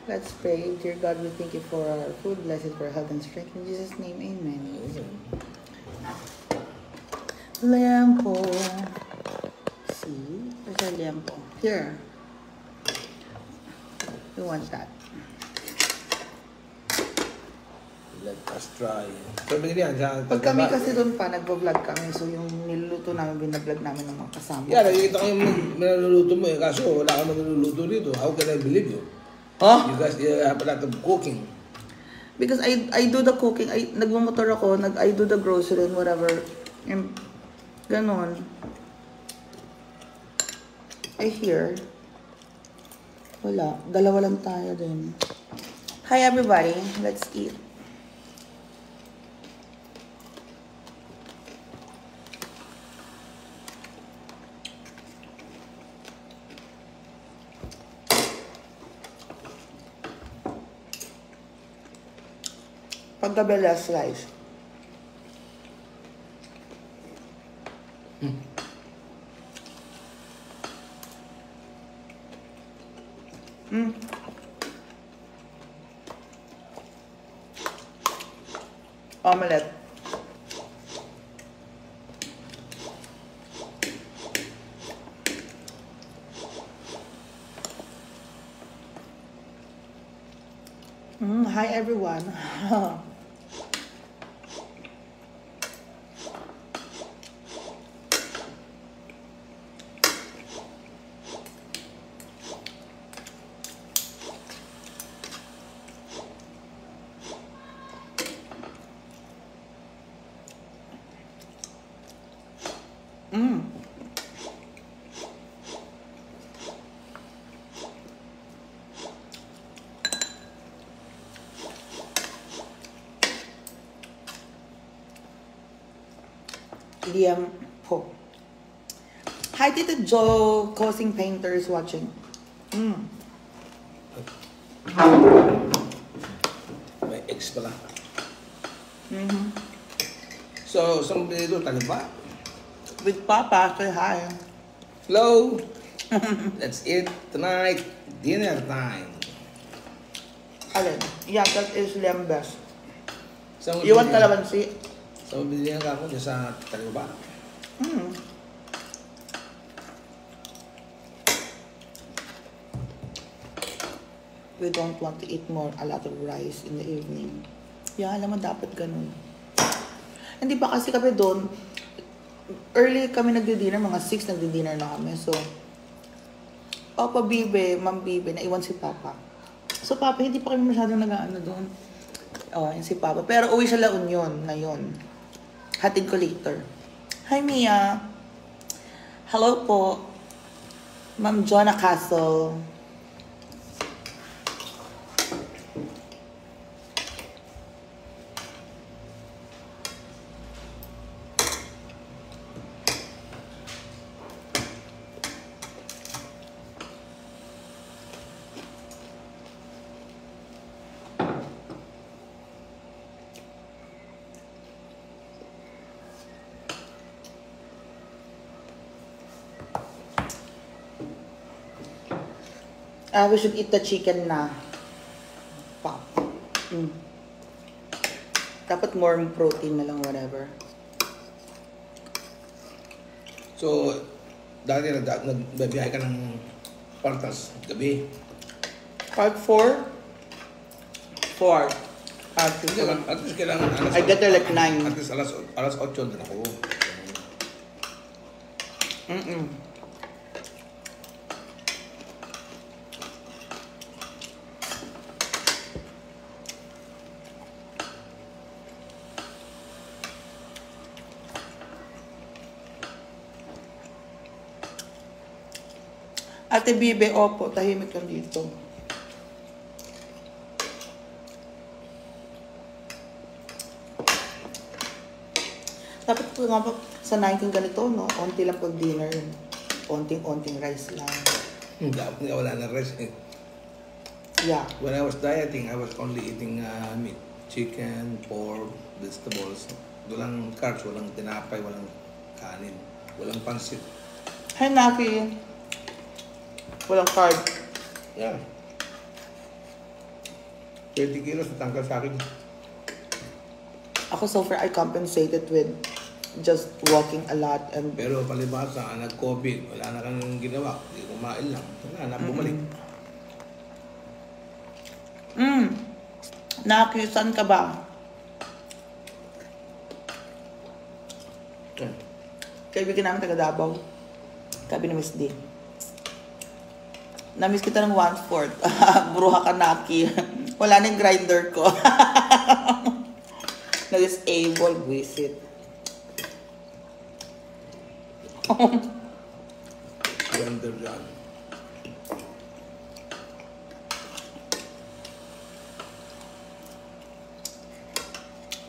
Let's pray. Dear God, we thank you for our food. Bless it for health and strength. In Jesus' name, amen. Lempo. See? Where's our lempo? Here. We want that. Let us try. Sabi niya sa Pag kami kasi doon pa, nagbo-vlog kami. So yung niluluto namin, binablog namin ng mga kasama. Yeah, nakikita ko yung naluluto mo eh. Kaso wala ka naluluto dito. How can I believe you? Huh? You guys have a lot of cooking. Because I do the cooking. Nagmumotor ako. I do the grocery and whatever. And ganon. Here. Wala. Dalawa lang tayo din. Hi everybody. Let's eat. Paggabi last slice. Omelette. Hi everyone. Liam Po. Hi, Tito Joe, Causing Painters watching. May eggs pala. So, saan dito? Talaba? With Papa, say hi. Hello! Let's eat tonight. Dinner time. Alin? Yeah, that is Liam best. Saan You want calamansi? So, bilihan ka ako dyan sa Talaba. We don't want to eat a lot of rice in the evening. Yeah, alam mo, dapat ganun. Hindi pa kasi kami doon, early kami nagdi-dinner, mga 6 nagdi-dinner na kami. So, Papa Bibe, Ma'am Bibe, naiwan si Papa. So, Papa, hindi pa kami masyadong nag-ano doon. Yun si Papa. Pero uwi sa La Union ngayon. Hatid ko later. Hi, Mia. Hello po. Ma'am Jonah Castle. We should eat the chicken na. Pop. Dapat more protein na lang, whatever. So, dati nagbabiyahe ka ng Partas gabi. Part 4? 4. At least kailangan I get there like 9. At least alas 8 din ako. Ate Bibe, opo, tahimik lang dito. Dapat po nga sa 19 ganito, no? Onti lang pag dinner. Onting rice lang. Dapat nga wala na rice eh. Yeah. When I was dieting, I was only eating meat. Chicken, pork, vegetables. Walang carbs, walang tinapay, walang kanin. Walang pansit. Hi, Naki. Walang carb. Yeah. 20 kilos natanggal sa akin. Ako so far, I compensated with just walking a lot and Pero palibasa, nag-COVID, wala na kang ginawa. Kumain lang. Wala na, bumalik. Nakisan ka ba? Eh, Kaibigan namin taga Davao. Sabi ni Miss D. Na-miss kita ng 1/4. Bruha ka, Naki. Wala na yung grinder ko. Na-disable, visit. Blender dyan.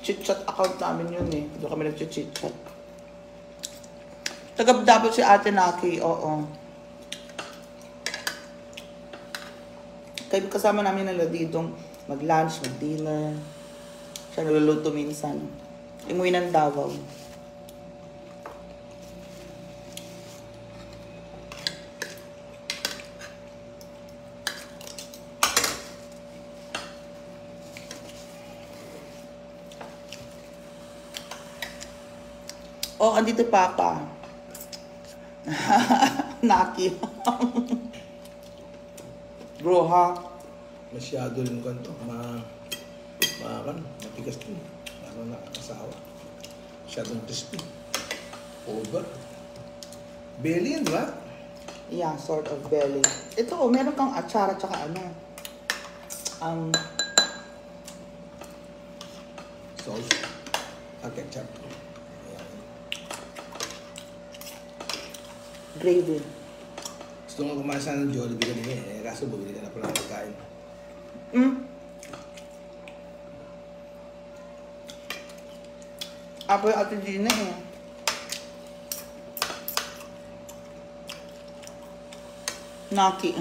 Chit-chat account namin yun eh. Doon kami nag-chit-chat. Taga-Davao si Ate Naki, oo. Kaya kasama namin nila ditong mag-lunch, mag-dinner. Siya naluluto minsan. Umuwi ng Davao. Oh, andito Papa. Naki. Bro, ha? Masyado rin kanto. Matigas din. Lalo nakakasawa. Masyadong crispy. Over. Belly yan, di ba? Yeah, sort of belly. Ito, oh, meron kang atsara tsaka ano. Sauce. Ketchup. Gravy. Gusto nga kumain sana ng Jollibee kanina eh. Kaso bumili ka na pala ng pagkain. Ako yung Ate Gina eh. Naki.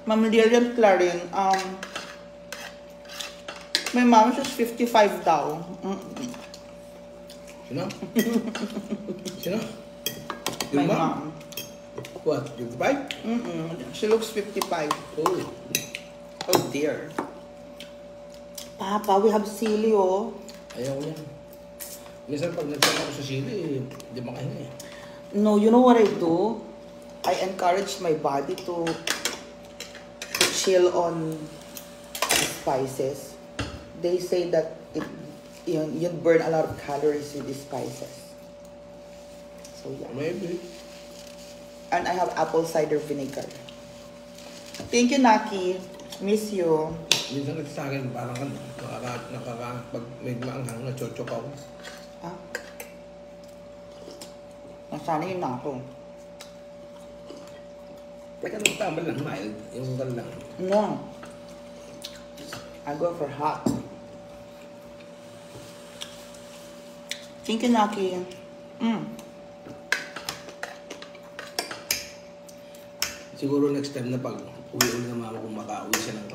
Ma'am Lilian Clarin, my mom is 55 daw. Sino? Sino? My Yung mom? mom. What? 55? She looks 55. Oh. Oh dear. Papa, we have sili oh. Ayaw ko yan. Minsan pag nagsama ko sa sili, hindi makahinga eh. No, you know what I do? I encourage my body to chill on spices. They say that you burn a lot of calories with these spices. So yeah. Maybe. And I have apple cider vinegar. Thank you, Naki. Miss you. Minsan kasi sa akin, parang pag may maanghang na chochok ako. Ah? Nasanay na ako. Teka, tama lang, mild. Yung lang. No. I go for hot. Thank you, Naki. Siguro next time na pag uwi na mama kung makauwi siya ng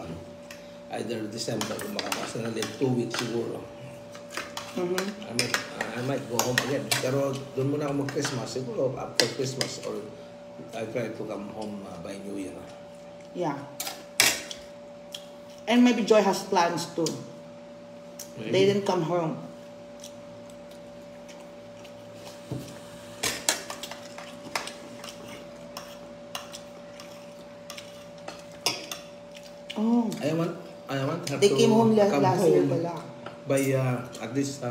either December kung makapasa na ulit 2 weeks siguro. I might go home again. Pero doon muna ako mag-Christmas. Siguro after Christmas or I try to come home by New Year. Yeah. And maybe Joy has plans too. Maybe. They didn't come home. Oh. I want her They to came home come last year home pala. by at least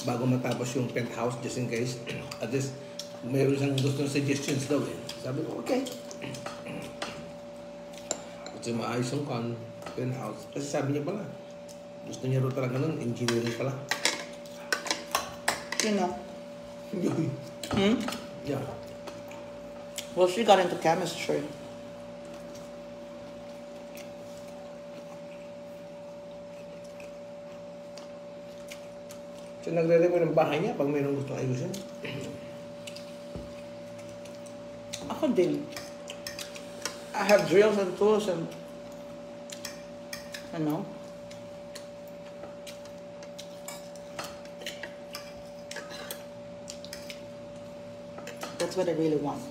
bago matapos yung penthouse just in case. At least mayroon siyang gusto ng suggestions daw eh. Sabi ko, okay. Kasi maayos yung penthouse. Kasi sabi niya pala, gusto niya rin talaga nun, engineering pala. Sino? Yeah. Well, she got into chemistry. So nagre-repair ng bahay niya pag mayroong gusto ayusin. Ako din. I have drills and tools and ano? That's what I really want.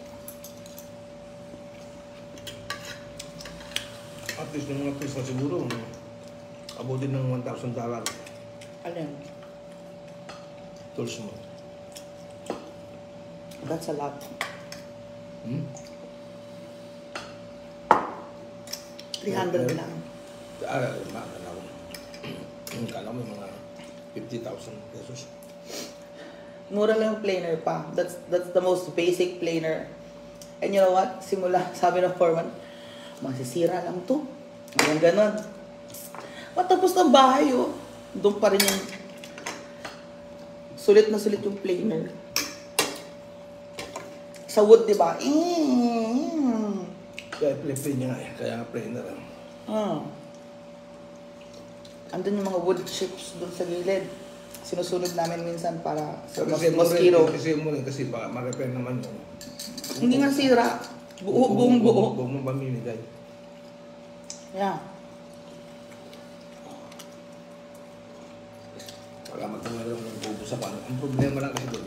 At least yung mga tools na siguro, abutin ng $1,000. Alin? Tools mo. That's a lot. Hmm? 300 lang. Makakala ko. Kala mo yung mga 50,000 pesos. Mura lang yung planer pa. That's the most basic planer. And you know what? Simula, sabi ng foreman, masisira lang to. Ngayon ganon. Matapos ng bahay, oh. Doon pa rin yung sulit na sulit yung planer. Sa wood, di ba? Kaya play niya nga eh. Kaya nga planer. Andun yung mga wood chips doon sa gilid. Sinusunod namin minsan para sa Kasi mosquito. Kasi baka ma-repair naman yun. Hindi nga sira. Buong buo. Buong mo pamimigay. Yeah. Baka magtungan lang ng bubo sa pan. Ang problema lang kasi doon.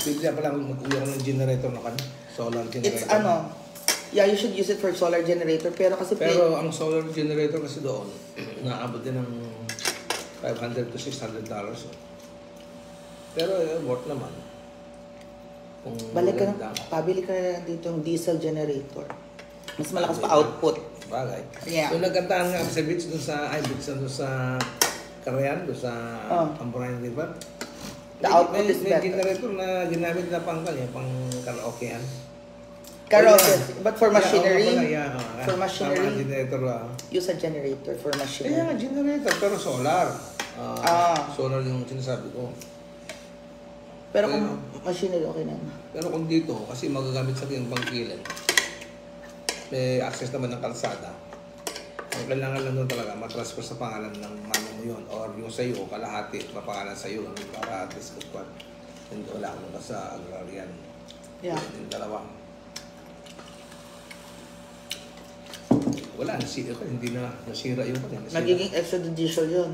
Bigla pa lang mag-uwi ako ng generator na kan. Solar generator. It's yeah, you should use it for solar generator. Pero kasi Pero ang solar generator kasi doon, naabot din ng $500 to $600. Pero worth naman. Kung balik ka maganda. pabili ka na lang dito yung diesel generator. Mas malakas pa output. Bagay. Yeah. Yung nagkantahan nga sa beach doon sa, doon sa Carayan, doon sa Amborayan River. The output is may better. generator na ginamit na pang karaokean. Karaoke. But for machinery, For machinery, generator. use a generator for Kaya machinery. generator, pero solar. Solar yung sinasabi ko. Pero kung machinery, okay na. Pero kung dito, kasi magagamit sa yung bangkilan, may access naman ng kalsada. Ang kailangan lang doon talaga, matransfer sa pangalan ng mama mo yun. Or yung sa'yo, kalahati, mapangalan sa'yo. Para at least hindi wala akong sa agrarian. Yeah. Yung dalawa. Wala, hindi na nasira yung kanya. Nagiging extrajudicial yun.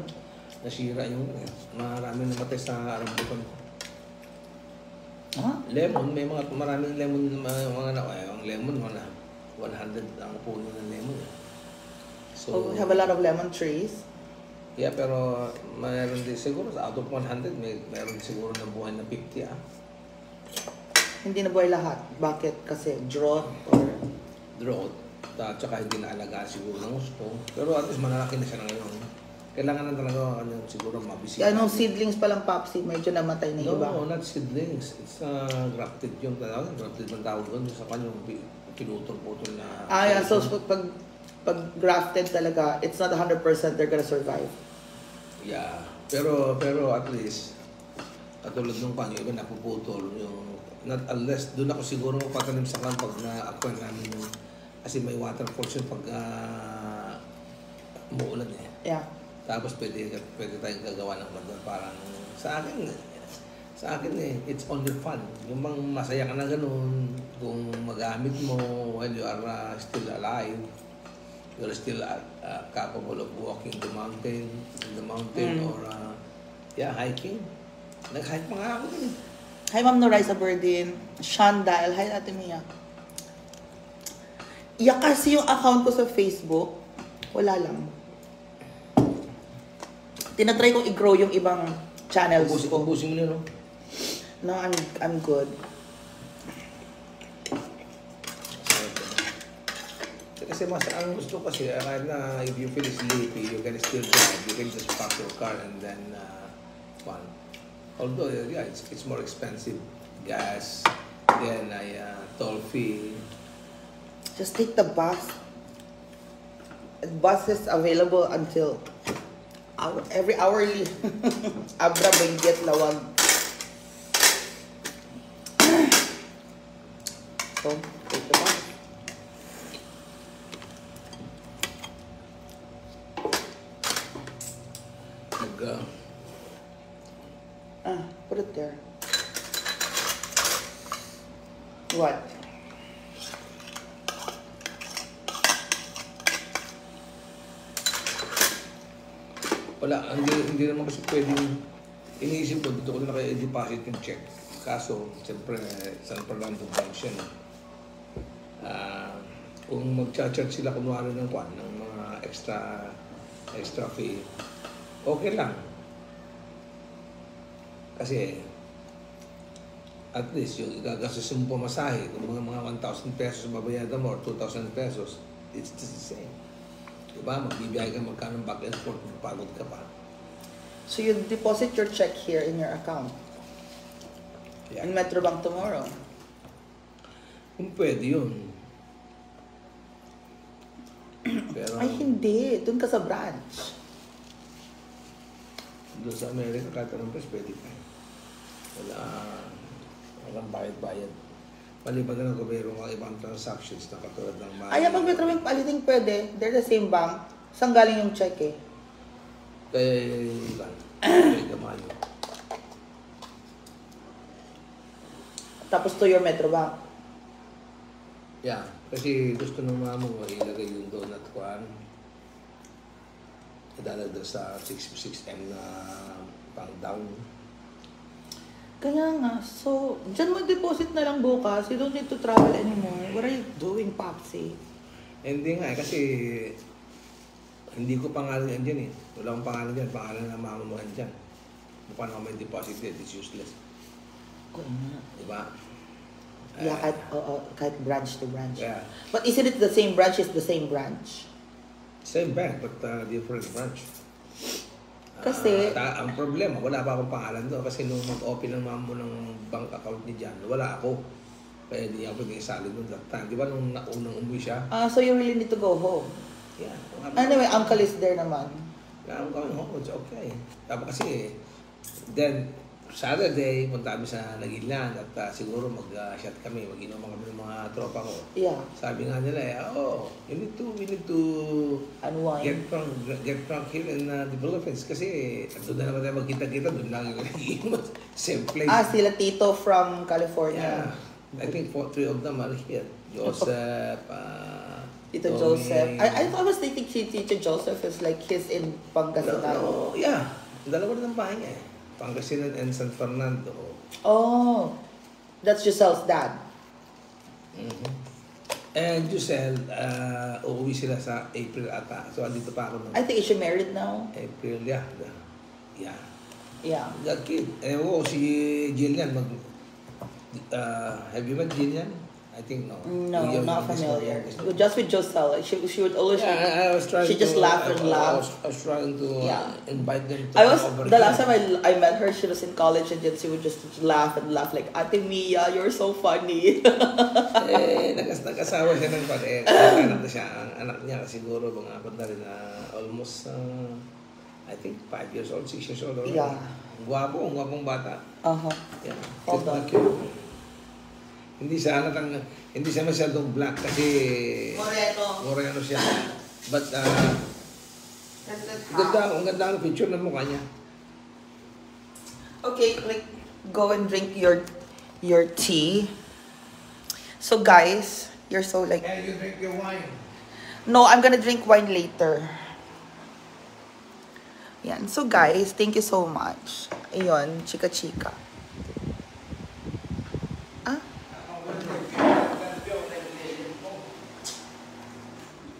Nasira yung kanya. Maraming namatay sa rambutan ko. Huh? Lemon, may maraming lemon, ang lemon, 100 ang puno ng lemon. So, We have a lot of lemon trees. yeah, pero mayroon din siguro, out of 100, mayroon siguro na buhay na 50, Hindi na buhay lahat. Bakit? Kasi drought or... Drought. Tsaka hindi na alagaan siguro ng gusto. Pero at least malalaki na siya ngayon. Kailangan na talaga siguro mabisita. Ano, seedlings pa lang popseed, medyo namatay na No, iba. not seedlings. It's grafted yung tawag. Grafted ang tawag doon sa kanyang pinutol-putol na... Yeah. So pag grafted talaga, it's not 100% they're gonna survive. Yeah. Pero at least, katulad nung panyo, iba napuputol. Yung, not unless, doon ako siguro mapatanim sa kan pag na-acquire namin yung... Kasi may waterfalls yun pag umuulan eh. Yeah. Tapos pwede tayong gagawa ng banda. Parang sa akin it's only fun. Yung bang masaya ka na ganun, kung magamit mo while you are still alive, you're still capable of walking the mountain, or hiking. Nag-hike pa nga ako din. Hi Ma'am Noraiza Berdin, Sean Dial, hi Ate Mia. Kasi yung account ko sa Facebook, wala lang. Tinatry kong i-grow yung ibang channels ko. Ubusin mo nyo, no? No, I'm good. Kasi mas ang gusto kasi, kahit na if you feel sleepy, you can still drive. You can just park your car and then fun. Although, yeah, it's more expensive. Gas, then toll fee. Just take the bus. The bus is available until every hourly. Abra Benguet Lawag. So, take the bus. Put it there. What? Wala, hindi naman kasi pwedeng iniisip ko, dito ko na kaya i-deposit yung check. Kaso, siyempre, San Fernando Branch yan. Kung mag-charge sila kunwari ng kwan, ng mga extra fee, okay lang. Kasi, at least, yung igagastos mo pamasahe, kung mga 1,000 pesos babayadan mo or 2,000 pesos, it's just the same. Diba? Magbibiyahe ka magkano back and forth, pagod ka pa. So you deposit your check here in your account? Yeah. In Metrobank tomorrow? Kung pwede yun. Pero, Ay, hindi. Doon ka sa branch. doon sa Amerika, kahit anong place, pwede pa. Walang bayad-bayad. Maliban na lang kung mayroong mga ibang transactions na katulad ng money. Ay, pag Metrobank paliting pwede. They're the same bank. Saan galing yung check eh? Kaya lang. Kaya gamaan yun. Tapos to your Metrobank. Yeah. Kasi gusto ng mga mo ilagay yung doon at kuhan. Idalagdag sa 6M na pang down. Kaya nga, so, dyan mag-deposit na lang bukas. You don't need to travel anymore. What are you doing, Popsy? Hindi nga kasi hindi ko pangalan yan dyan eh. Wala akong pangalan dyan. Pangalan na mama mo yan dyan. Paano may deposit yan? It's useless. Diba? Yeah, kahit branch to branch. Yeah. But isn't it the same branch? It's the same branch. Same bank but different branch. Kasi- Ang problema, wala pa akong pangalan doon kasi nung mag-open ng mamo ng bank account ni Jan, wala ako. Kaya hindi ako pwedeng isali doon that time. Di ba nung naunang umuwi siya? So you really need to go home. Yeah. Anyway, uncle is there naman. Yeah, I'm going home. It's okay. Tapos kasi, then, Saturday, punta kami sa Nagilan at siguro mag-shot kami, mag-inuman kami ng mga tropa ko. Yeah. Sabi nga nila, we need to Unwind. get drunk here in the Philippines kasi doon na naman tayo magkita-kita, doon lang yung nag-iinom. Same place. Sila Tito from California. Yeah. I think 3 of them are here. Joseph, Tito Tommy. Joseph. I was thinking Tito Joseph is like he's in Pangasinan. No, yeah. Dalawa rin ang bahay niya eh. Pangasinan and San Fernando. Oh, that's Giselle's dad. Mm-hmm. And Giselle, uuwi sila sa April ata. So, andito pa ako I think is she married now? April, yeah. Yeah. Yeah. That kid. Si Jillian, have you met Jillian? I think no. No, not familiar. Just with Giselle. She would always. Yeah, I was trying she to... just laughed and laughed. I was trying to invite them to over The last here. time I met her, she was in college and then she would just laugh and laugh like, Ate Mia, you're so funny. Nag-asawa siya ng pare. Anak na siya. Ang anak niya siguro mga banda rin na almost, I think 5 years old, 6 years old. Already. Yeah. Ang gwapong bata. Yeah. Hold on. Hindi siya masyadong black kasi Moreno siya. But ang ganda ng picture ng mukha niya. Okay, like go and drink your tea. So guys, you're so like. And you drink your wine. No, I'm gonna drink wine later. Yan. So guys, thank you so much. Ayun, chika-chika.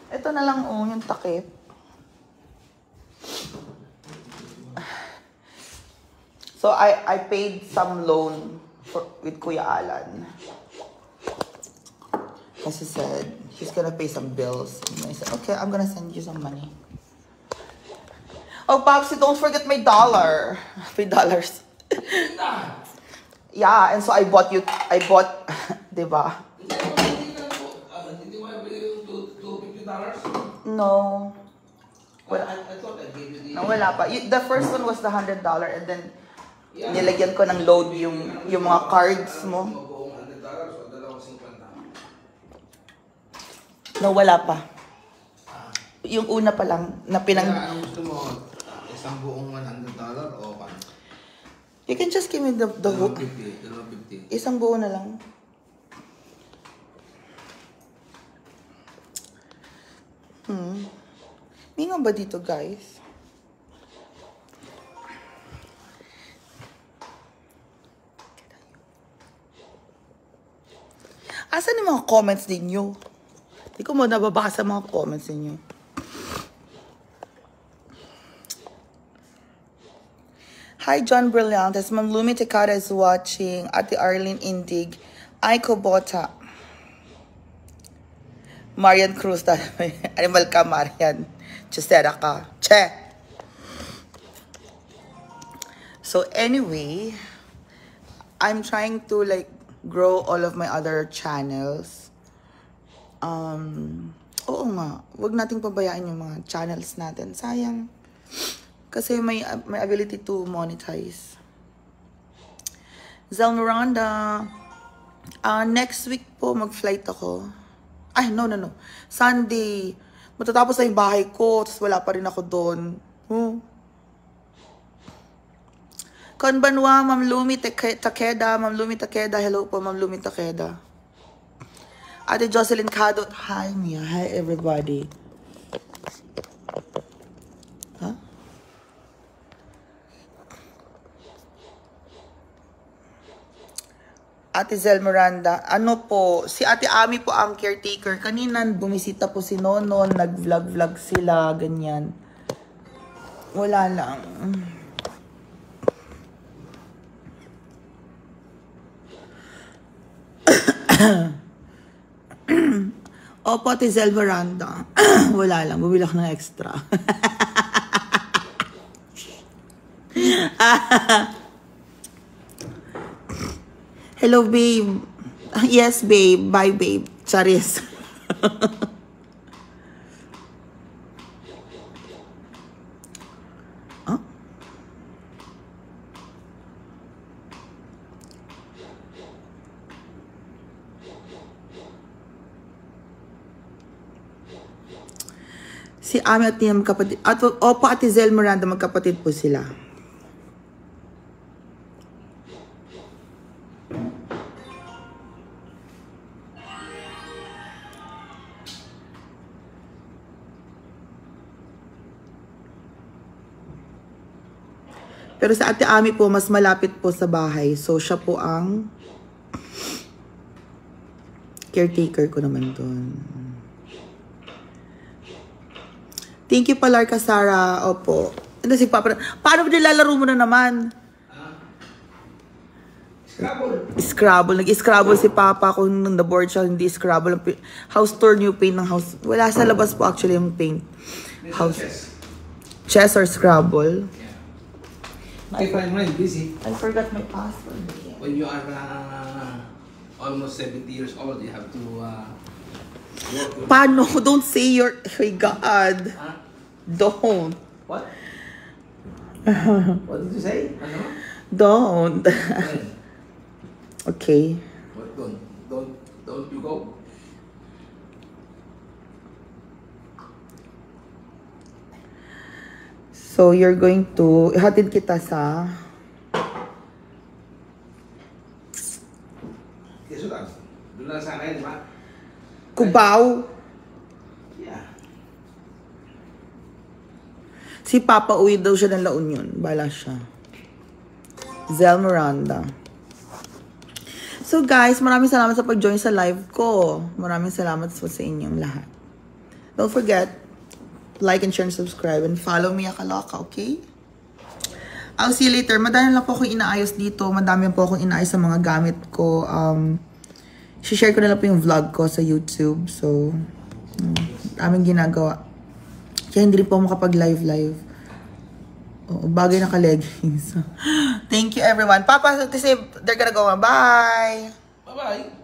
Ito na lang yung takip. So I paid some loan with Kuya Alan. Kasi said he's gonna pay some bills. And I said, okay, I'm gonna send you some money. Oh, Popsy, don't forget my $1. $3. Yeah, and so I bought, diba? Hindi mo nabili yung $250? No. I thought I gave you the... No, wala pa. The first one was the $100 and then nilagyan ko ng load yung mga cards mo. $100 o $250? No, wala pa. Yung una pa lang na pinang... Kaya ang gusto mo, isang buong $100 o kan? You can just give me the hook. $250. Isang buo na lang. May nga ba dito, guys? Asan yung mga comments ninyo? Hindi ko mo nababasa mga comments ninyo. Hi, John Brillantes. Ma'am Lumi Tekada is watching. Ate Arlene Indig. Aiko Bota. Marian Cruz. Animal ka, Marian. Chestera ka. Che! So anyway, I'm trying to like grow all of my other channels. Oo nga. Huwag nating pabayaan yung mga channels natin. Sayang. Kasi may ability to monetize. Zel Miranda. Next week po mag-flight ako. Ay, no. Sunday. Matatapos na yung bahay ko. Tapos wala pa rin ako doon. Konbanwa, Ma'am Lumi Takeda. Ma'am Lumi Takeda. Hello po, Ma'am Lumi Takeda. Ate Jocelyn Cadot. Hi, Mia. Hi, everybody. Huh? Ate Zel Miranda, ano po, si Ate Ami po ang caretaker. Kanina bumisita po si Nonon, nag-vlog sila, ganyan. Wala lang. Opo, Ate Zel Miranda. Wala lang, bumili ako ng extra. Hello, babe. Yes, babe. Bye, babe. Charis. Huh? Si Ami at Tia magkapatid. Opo, Ate Zel Miranda, magkapatid po sila. Pero sa Ate Ami po, mas malapit po sa bahay. So, siya po ang caretaker ko naman doon. Thank you, Palarca Sara. Opo. Ano si Papa? Paano nilalaro mo na naman? Scrabble. Nag-scrabble si Papa kung nung na-board siya, hindi Scrabble. House tour, new paint ng house. Wala sa labas po actually yung paint. House. Chess or Scrabble? Okay, fine, right, busy. I forgot my password. When you are almost 70 years old, you have to work. Paano? Don't say your... Oh my God. Huh? Don't. What? What did you say? Ano? Don't. When? Okay. What don't? Don't you go? So, you're going to... Hatid kita sa... Yeso lang. Doon lang sa akin, di ba? Cubao. Yeah. Si Papa uwi daw siya ng La Union. Bala siya. Zel Miranda. So guys, maraming salamat sa pag-join sa live ko. Maraming salamat po sa inyong lahat. Don't forget, like and share and subscribe and follow me Akaloka, okay? I'll see you later. Madami lang po akong inaayos dito. Madami po akong inaayos sa mga gamit ko. Share ko na lang po yung vlog ko sa YouTube. So, aming ginagawa. Kaya hindi rin po makapag-live. Oo, bagay na ka-leggings. Thank you, everyone. Papa, kasi they're gonna go. Bye! Bye-bye!